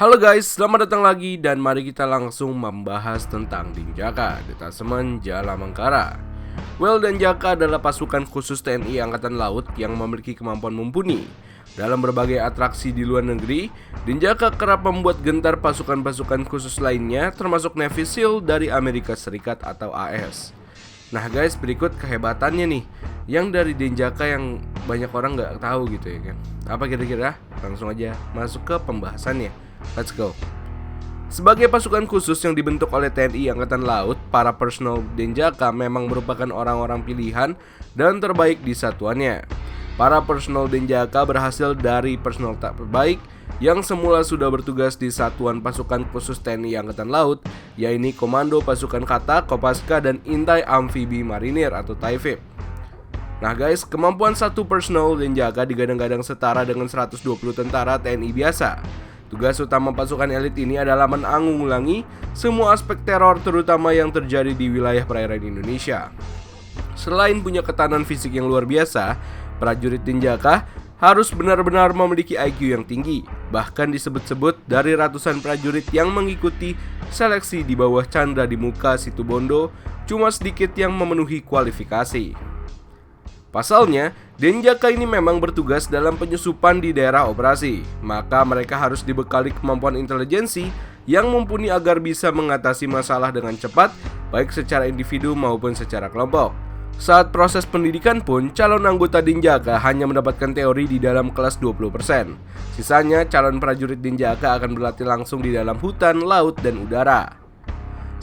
Halo guys, selamat datang lagi dan mari kita langsung membahas tentang Denjaka, Detasemen Jala Mangkara. Denjaka adalah pasukan khusus TNI Angkatan Laut yang memiliki kemampuan mumpuni. Dalam berbagai atraksi di luar negeri, Denjaka kerap membuat gentar pasukan-pasukan khusus lainnya termasuk Navy SEAL dari Amerika Serikat atau AS. Nah guys, berikut kehebatannya nih yang dari Denjaka yang banyak orang nggak tahu gitu ya kan. Apa kira-kira? Langsung aja masuk ke pembahasannya. Let's go. Sebagai pasukan khusus yang dibentuk oleh TNI Angkatan Laut, para personel Denjaka memang merupakan orang-orang pilihan dan terbaik di satuannya. Para personel Denjaka berhasil dari personel terbaik yang semula sudah bertugas di Satuan Pasukan Khusus TNI Angkatan Laut, yaitu Komando Pasukan Kata, Kopaska, dan Intai Amfibi Marinir atau TAIFIB. Nah guys, kemampuan satu personel Denjaka digadang-gadang setara dengan 120 tentara TNI biasa. Tugas utama pasukan elit ini adalah menanggulangi semua aspek teror terutama yang terjadi di wilayah perairan Indonesia. Selain punya ketahanan fisik yang luar biasa, prajurit Denjaka harus benar-benar memiliki IQ yang tinggi. Bahkan disebut-sebut dari ratusan prajurit yang mengikuti seleksi di bawah Chandra di Muka Situbondo, cuma sedikit yang memenuhi kualifikasi. Pasalnya, Denjaka ini memang bertugas dalam penyusupan di daerah operasi, maka mereka harus dibekali kemampuan intelijensi yang mumpuni agar bisa mengatasi masalah dengan cepat, baik secara individu maupun secara kelompok. Saat proses pendidikan pun, calon anggota Denjaka hanya mendapatkan teori di dalam kelas 20%. Sisanya, calon prajurit Denjaka akan berlatih langsung di dalam hutan, laut, dan udara.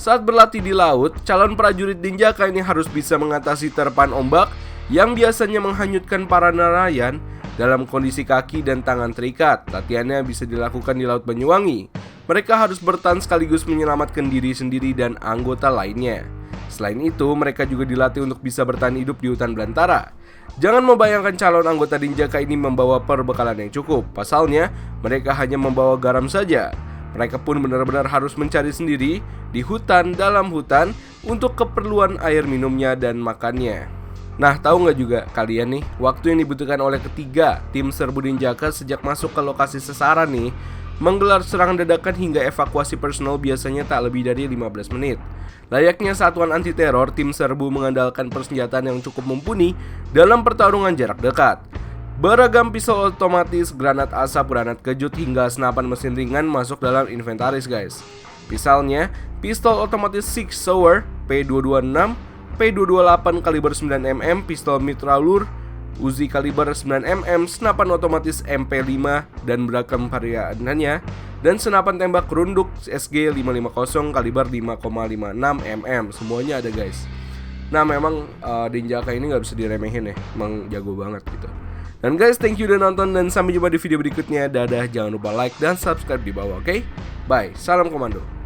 Saat berlatih di laut, calon prajurit Denjaka ini harus bisa mengatasi terpan ombak yang biasanya menghanyutkan para nelayan dalam kondisi kaki dan tangan terikat. Latihannya bisa dilakukan di Laut Banyuwangi. Mereka harus bertahan sekaligus menyelamatkan diri sendiri dan anggota lainnya. Selain itu, mereka juga dilatih untuk bisa bertahan hidup di hutan belantara. Jangan membayangkan calon anggota Denjaka ini membawa perbekalan yang cukup. Pasalnya, mereka hanya membawa garam saja. Mereka pun benar-benar harus mencari sendiri di hutan dalam hutan untuk keperluan air minumnya dan makannya. Nah, tahu nggak juga kalian nih, waktu yang dibutuhkan oleh ketiga tim serbu Denjaka sejak masuk ke lokasi sasaran nih, menggelar serangan dadakan hingga evakuasi personel biasanya tak lebih dari 15 menit. Layaknya satuan anti teror, tim serbu mengandalkan persenjataan yang cukup mumpuni dalam pertarungan jarak dekat. Beragam pistol otomatis, granat asap, granat kejut, hingga senapan mesin ringan masuk dalam inventaris guys. Misalnya, pistol otomatis Six Sauer P226, P228 kaliber 9mm, pistol mitrailleur, Uzi kaliber 9mm, senapan otomatis MP5 dan beragam variannya, dan senapan tembak runduk SG550 kaliber 5,56mm. Semuanya ada guys. Nah memang Denjaka ini gak bisa diremehin ya, emang jago banget gitu. Dan guys, thank you udah nonton dan sampai jumpa di video berikutnya. Dadah, jangan lupa like dan subscribe di bawah, oke? Bye, salam komando.